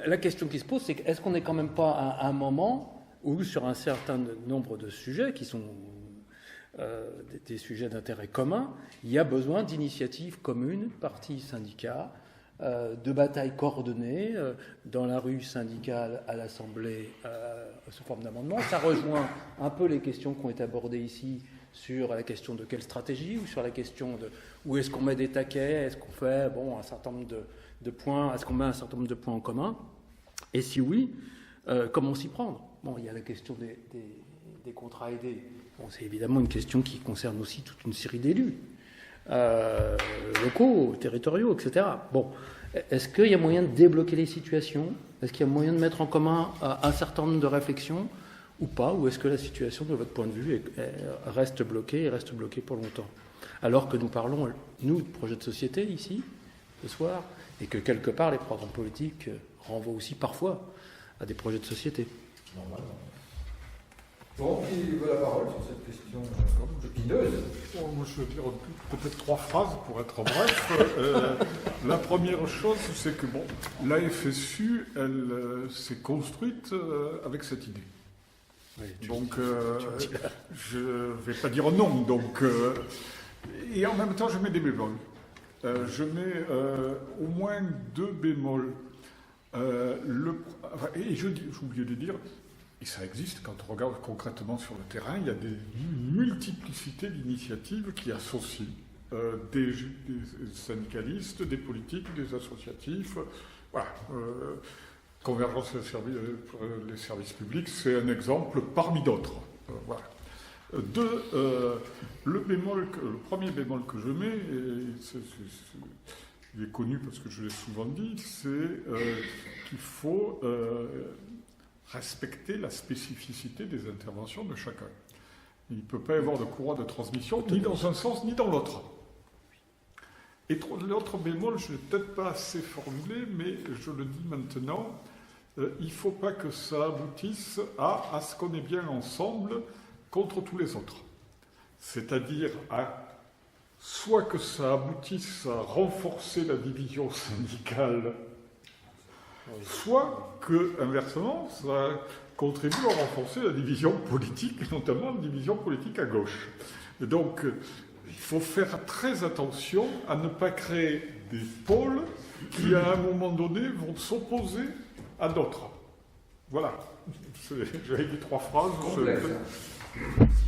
La question qui se pose, c'est est-ce qu'on n'est quand même pas à un moment où, sur un certain nombre de sujets qui sont des sujets d'intérêt commun, il y a besoin d'initiatives communes, partis, syndicats, de batailles coordonnées dans la rue syndicale, à l'Assemblée, sous forme d'amendements. Ça rejoint un peu les questions qui ont été abordées ici sur la question de quelle stratégie, ou sur la question de où est-ce qu'on met des taquets, est-ce qu'on fait un certain nombre de points, est-ce qu'on met un certain nombre de points en commun, et si oui, comment s'y prendre. Bon, il y a la question des contrats aidés. Bon, c'est évidemment une question qui concerne aussi toute une série d'élus locaux, territoriaux, etc. Bon, est-ce qu'il y a moyen de débloquer les situations? Est-ce qu'il y a moyen de mettre en commun un certain nombre de réflexions ou pas? Ou est-ce que la situation, de votre point de vue, reste bloquée et reste bloquée pour longtemps? Alors que nous parlons, nous, de projets de société ici, ce soir, et que quelque part, les programmes politiques renvoient aussi parfois à des projets de société. Normalement. Bon, qui veut la parole sur cette question épineuse? Moi, je veux dire peut-être 3 phrases pour être bref. La première chose, c'est que la FSU, elle s'est construite avec cette idée. Oui, donc, je ne vais pas dire non. Donc, et en même temps, je mets des bémols. Je mets au moins 2 bémols. Et j'ai oublié de dire, et ça existe quand on regarde concrètement sur le terrain, il y a des multiplicités d'initiatives qui associent des syndicalistes, des politiques, des associatifs. Voilà. Convergence pour les services publics, c'est un exemple parmi d'autres. Voilà. Le premier bémol que je mets, et il est connu parce que je l'ai souvent dit, c'est qu'il faut respecter la spécificité des interventions de chacun. Il ne peut pas y avoir de courroie de transmission, ni dans un sens, ni dans l'autre. Et l'autre bémol, je ne l'ai peut-être pas assez formulé, mais je le dis maintenant, il ne faut pas que ça aboutisse à ce qu'on est bien ensemble contre tous les autres. C'est-à-dire soit que ça aboutisse à renforcer la division syndicale, soit que, inversement, ça contribue à renforcer la division politique, notamment la division politique à gauche. Et donc, il faut faire très attention à ne pas créer des pôles qui, à un moment donné, vont s'opposer à d'autres. Voilà. J'avais dit 3 phrases. Complexe.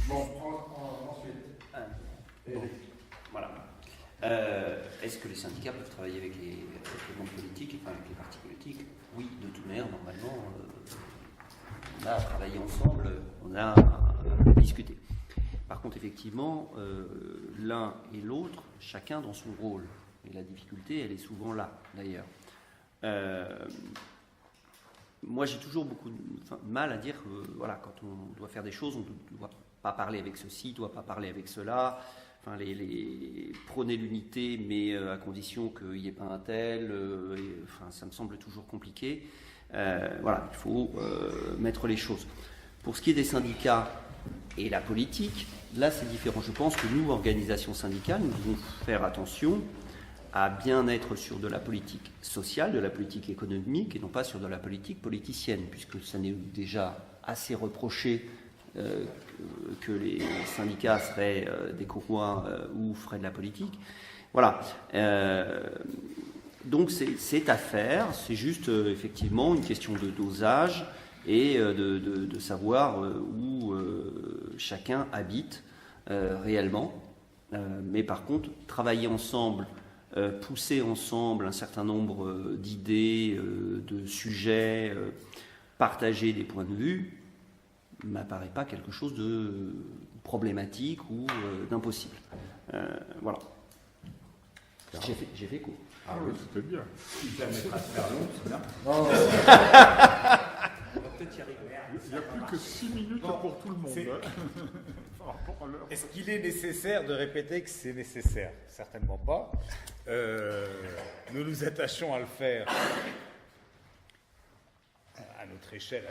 Bon, ensuite. Voilà. Est-ce que les syndicats peuvent travailler avec les groupes politiques, enfin avec les partis politiques? Oui, de toute manière, normalement, on a travaillé ensemble, on a discuté. Par contre, effectivement, l'un et l'autre, chacun dans son rôle. Et la difficulté, elle est souvent là, d'ailleurs. Moi, j'ai toujours beaucoup de mal à dire que, voilà, quand on doit faire des choses, on ne doit pas parler avec ceci, on ne doit pas parler avec cela. Enfin, prôner l'unité, mais à condition qu'il n'y ait pas un tel. Ça me semble toujours compliqué. Voilà, il faut mettre les choses. Pour ce qui est des syndicats et la politique, là, c'est différent. Je pense que nous, organisations syndicales, nous devons faire attention à bien être sur de la politique sociale, de la politique économique, et non pas sur de la politique politicienne, puisque ça n'est déjà assez reproché que les syndicats seraient des courroies ou feraient de la politique. Voilà. Donc c'est à faire, c'est juste effectivement une question de dosage et de savoir où chacun habite réellement. Mais par contre, travailler ensemble, pousser ensemble un certain nombre d'idées, de sujets, partager des points de vue, ne m'apparaît pas quelque chose de problématique ou d'impossible. Voilà. J'ai fait court. Ah oui, c'était bien. Il permettra de faire long, c'est bien. On va peut-être y arriver. Il n'y a plus que 6 minutes pour tout le monde. Par rapport à l'heure. Est-ce qu'il est nécessaire de répéter que c'est nécessaire? Certainement pas. Nous nous attachons à le faire à notre échelle,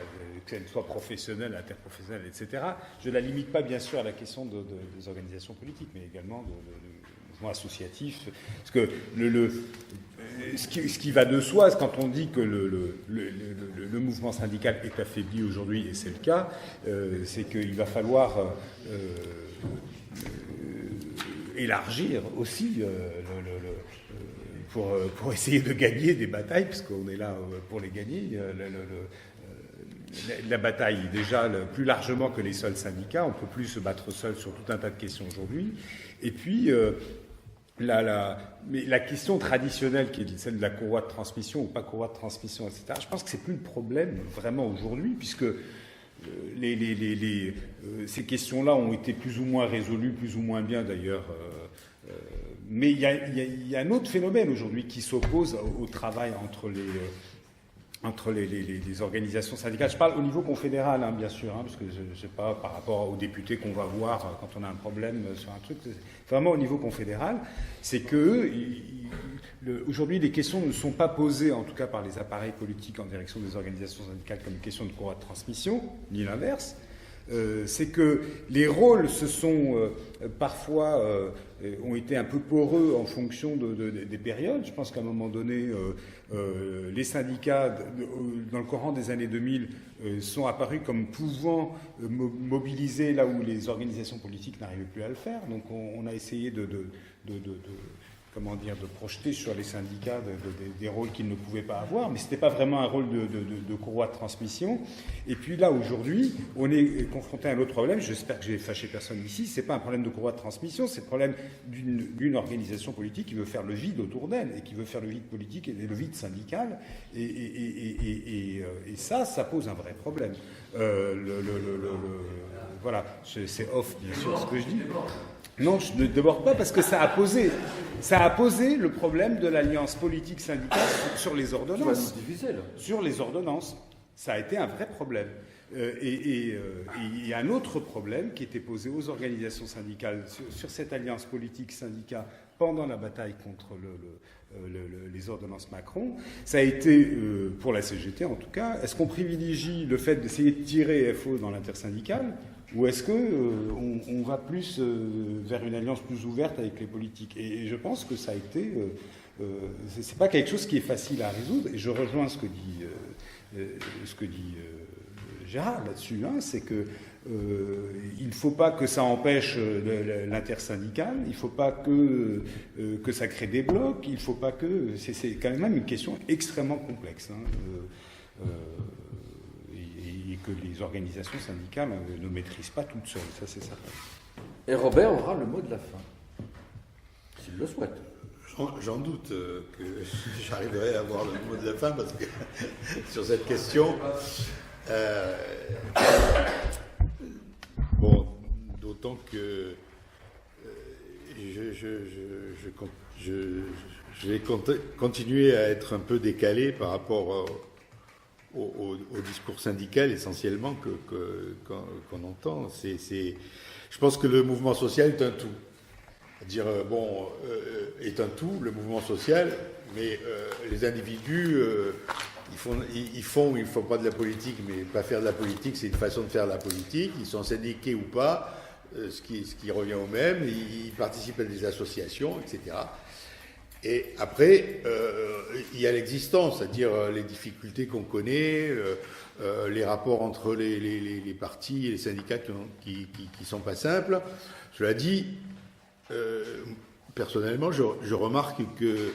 qu'elle soit professionnelle, interprofessionnelle, etc. Je ne la limite pas, bien sûr, à la question des organisations politiques, mais également des mouvement associatif. Parce que ce qui va de soi, quand on dit que le mouvement syndical est affaibli aujourd'hui, et c'est le cas, c'est qu'il va falloir élargir aussi pour essayer de gagner des batailles, parce qu'on est là pour les gagner. La bataille, déjà, plus largement que les seuls syndicats, on ne peut plus se battre seul sur tout un tas de questions aujourd'hui. Et puis, mais la question traditionnelle, qui est celle de la courroie de transmission ou pas courroie de transmission, etc., je pense que c'est plus le problème vraiment aujourd'hui, puisque ces questions-là ont été plus ou moins résolues, plus ou moins bien d'ailleurs. Mais il y a un autre phénomène aujourd'hui qui s'oppose au travail entre les organisations syndicales. Je parle au niveau confédéral, bien sûr, parce que je ne sais pas par rapport aux députés qu'on va voir quand on a un problème sur un truc. Vraiment au niveau confédéral, c'est que aujourd'hui les questions ne sont pas posées, en tout cas par les appareils politiques en direction des organisations syndicales, comme une question de courroie de transmission, ni l'inverse. C'est que les rôles se sont parfois ont été un peu poreux en fonction des périodes. Je pense qu'à un moment donné, les syndicats, dans le courant des années 2000, sont apparus comme pouvant mobiliser là où les organisations politiques n'arrivaient plus à le faire. Donc on a essayé de projeter sur les syndicats des rôles qu'ils ne pouvaient pas avoir, mais ce n'était pas vraiment un rôle de courroie de transmission. Et puis là, aujourd'hui, on est confronté à un autre problème. J'espère que je n'ai fâché personne ici. Ce n'est pas un problème de courroie de transmission, c'est le problème d'une organisation politique qui veut faire le vide autour d'elle, et qui veut faire le vide politique et le vide syndical. Et ça pose un vrai problème. Voilà, c'est off, bien sûr, ce que je dis. Non, je ne déborde pas parce que ça a posé le problème de l'alliance politique syndicale sur les ordonnances. Tu vas nous diviser, là. Sur les ordonnances. Ça a été un vrai problème. Et il y a un autre problème qui était posé aux organisations syndicales sur cette alliance politique syndicat pendant la bataille contre les ordonnances Macron. Ça a été, pour la CGT en tout cas, est-ce qu'on privilégie le fait d'essayer de tirer FO dans l'intersyndicale, ou est-ce qu'on va plus vers une alliance plus ouverte avec les politiques? Et je pense que ça a été... c'est pas quelque chose qui est facile à résoudre. Et je rejoins ce que dit Gérard là-dessus. C'est que il ne faut pas que ça empêche l'intersyndicale. Il ne faut pas que ça crée des blocs. Il ne faut pas que... C'est quand même une question extrêmement complexe. Et que les organisations syndicales ne maîtrisent pas toutes seules, ça c'est certain. Et Robert aura le mot de la fin, s'il le souhaite. J'en doute que j'arriverai à avoir le mot de la fin, parce que sur cette question, bon, d'autant que je vais continuer à être un peu décalé par rapport au discours syndical essentiellement qu'on entend. Je pense que le mouvement social est un tout. C'est-à-dire, est un tout, le mouvement social, mais les individus, ils font pas de la politique, mais pas faire de la politique, c'est une façon de faire de la politique. Ils sont syndiqués ou pas, ce qui revient au même. Ils participent à des associations, etc. Et après, il y a l'existence, c'est-à-dire les difficultés qu'on connaît, les rapports entre les partis et les syndicats qui sont pas simples. Cela dit, personnellement, je remarque que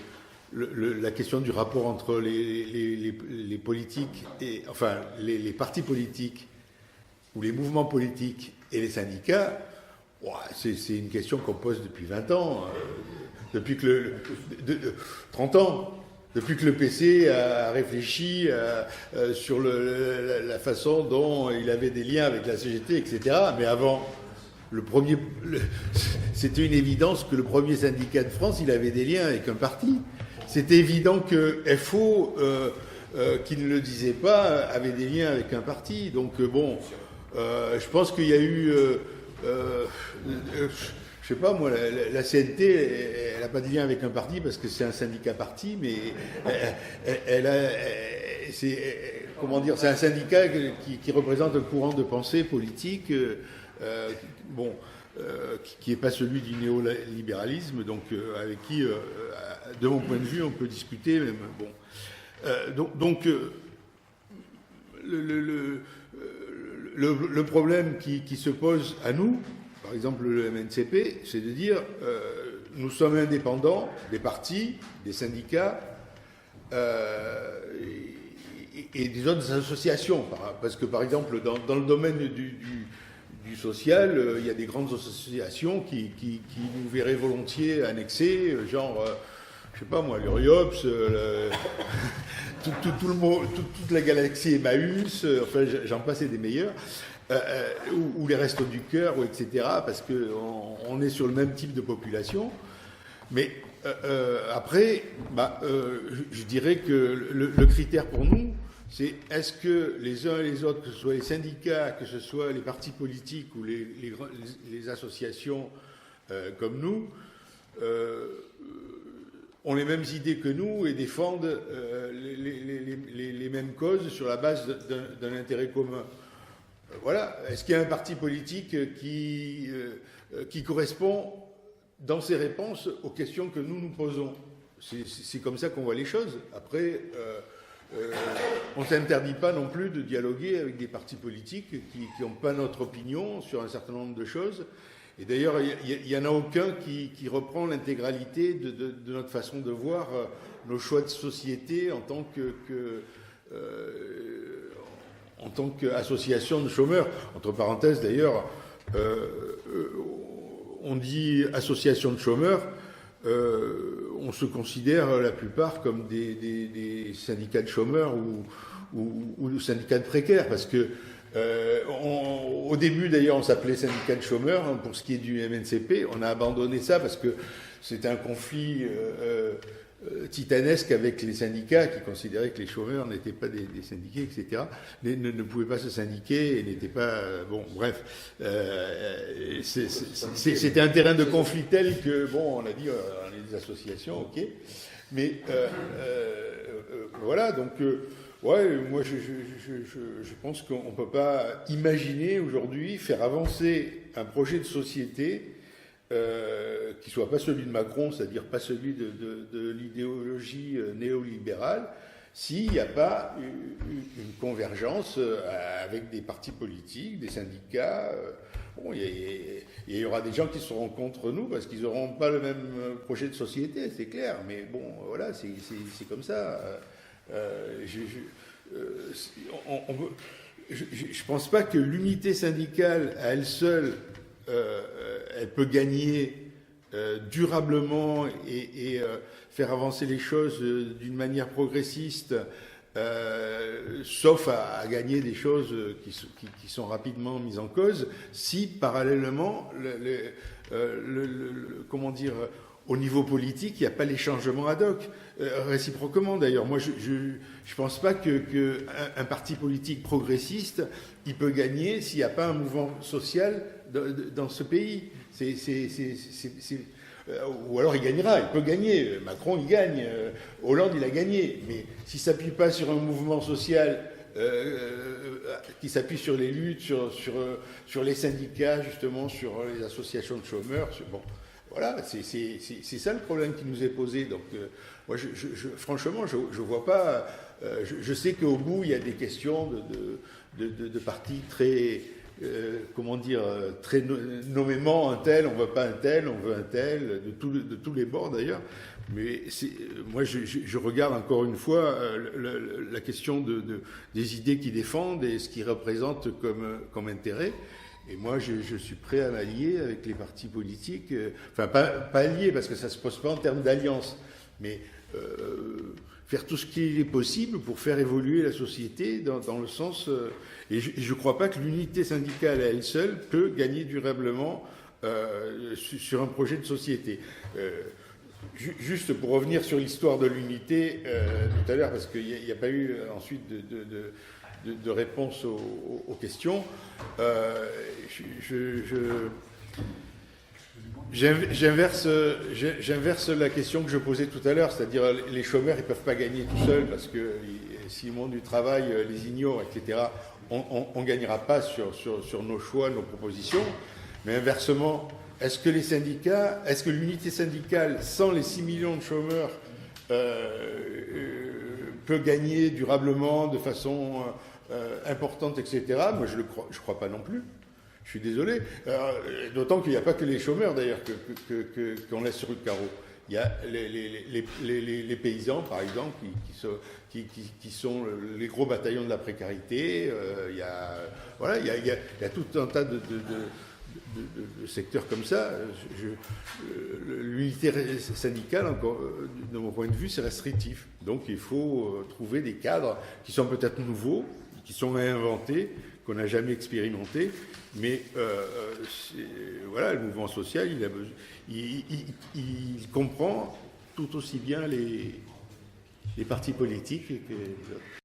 la question du rapport entre les politiques, les partis politiques ou les mouvements politiques et les syndicats, c'est une question qu'on pose depuis 20 ans. Depuis que 30 ans, depuis que le PC a réfléchi sur la façon dont il avait des liens avec la CGT, etc. Mais avant, c'était une évidence que le premier syndicat de France, il avait des liens avec un parti. C'était évident que FO, qui ne le disait pas, avait des liens avec un parti. Donc je pense qu'il y a eu... je sais pas, moi, la CNT, elle n'a pas de lien avec un parti parce que c'est un syndicat parti, mais c'est un syndicat qui représente un courant de pensée politique. qui n'est pas celui du néolibéralisme, donc avec qui, de mon point de vue, on peut discuter. Même, bon. Le problème qui se pose à nous, par exemple le MNCP, c'est de dire nous sommes indépendants des partis, des syndicats et des autres associations. Parce que par exemple dans le domaine du social, il y a des grandes associations qui nous verraient volontiers annexer, genre... je sais pas moi, l'Uriops, toute la galaxie Emmaüs, enfin j'en passe et des meilleurs, ou les Restos du Cœur, etc., parce qu'on est sur le même type de population. Mais après, je dirais que le critère pour nous, c'est est-ce que les uns et les autres, que ce soit les syndicats, que ce soit les partis politiques ou les associations comme nous, ont les mêmes idées que nous et défendent les mêmes causes sur la base d'un intérêt commun. Voilà. Est-ce qu'il y a un parti politique qui correspond dans ses réponses aux questions que nous posons? C'est comme ça qu'on voit les choses. Après, on ne s'interdit pas non plus de dialoguer avec des partis politiques qui n'ont pas notre opinion sur un certain nombre de choses. Et d'ailleurs, il n'y en a aucun qui reprend l'intégralité de notre façon de voir nos choix de société en tant qu'association de chômeurs. Entre parenthèses, d'ailleurs, on dit association de chômeurs, on se considère la plupart comme des syndicats de chômeurs ou syndicats de précaires, parce que au début, d'ailleurs, on s'appelait syndicat de chômeurs. Hein, pour ce qui est du MNCP, on a abandonné ça parce que c'était un conflit titanesque avec les syndicats qui considéraient que les chômeurs n'étaient pas des syndiqués, etc. Ne pouvaient pas se syndiquer et n'étaient pas... bon, bref. C'était un terrain de conflit tel que, bon, on a dit, on est des associations, ok. Mais voilà, donc... ouais, moi je pense qu'on ne peut pas imaginer aujourd'hui faire avancer un projet de société qui ne soit pas celui de Macron, c'est-à-dire pas celui de l'idéologie néolibérale, s'il n'y a pas une convergence avec des partis politiques, des syndicats. Bon, il y aura des gens qui seront contre nous parce qu'ils n'auront pas le même projet de société, c'est clair, mais bon, voilà, c'est comme ça. Je pense pas que l'unité syndicale à elle seule, elle peut gagner durablement et faire avancer les choses d'une manière progressiste, sauf à gagner des choses qui sont rapidement mises en cause, si parallèlement, comment dire, au niveau politique, il n'y a pas les changements ad hoc. Réciproquement, d'ailleurs. Moi, je ne pense pas qu'un parti politique progressiste, il peut gagner s'il n'y a pas un mouvement social dans ce pays. Ou alors il gagnera, il peut gagner. Macron, il gagne. Hollande, il a gagné. Mais s'il ne s'appuie pas sur un mouvement social qui s'appuie sur les luttes, sur les syndicats, justement, sur les associations de chômeurs, bon... Voilà, c'est ça le problème qui nous est posé. Donc, moi, franchement, je vois pas. Je sais qu'au bout, il y a des questions de partis très, comment dire, très nommément un tel, on veut pas un tel, on veut un tel, de tous les bords d'ailleurs. Mais moi, je regarde encore une fois la question des idées qu'ils défendent et ce qu'ils représentent comme intérêt. Et moi, je suis prêt à m'allier avec les partis politiques, enfin pas allier parce que ça ne se pose pas en termes d'alliance, mais faire tout ce qui est possible pour faire évoluer la société dans le sens... et je ne crois pas que l'unité syndicale à elle seule peut gagner durablement sur un projet de société. Juste pour revenir sur l'histoire de l'unité tout à l'heure, parce qu'il n'y a pas eu ensuite de réponse aux questions. J'inverse la question que je posais tout à l'heure, c'est-à-dire les chômeurs, ils ne peuvent pas gagner tout seuls parce que si le monde du travail les ignore, etc., on ne gagnera pas sur nos choix, nos propositions. Mais inversement, est-ce que l'unité syndicale, sans les 6 millions de chômeurs, peut gagner durablement, de façon importante, etc. Moi, je ne crois pas non plus. Je suis désolé. D'autant qu'il n'y a pas que les chômeurs, d'ailleurs, qu'on laisse sur le carreau. Il y a les paysans, par exemple, qui sont les gros bataillons de la précarité. Il y a tout un tas de secteurs comme ça. L'unité syndicale, encore, de mon point de vue, c'est restrictif. Donc il faut trouver des cadres qui sont peut-être nouveaux, qui sont réinventés, qu'on n'a jamais expérimentés. Mais le mouvement social, il comprend tout aussi bien les partis politiques que les autres.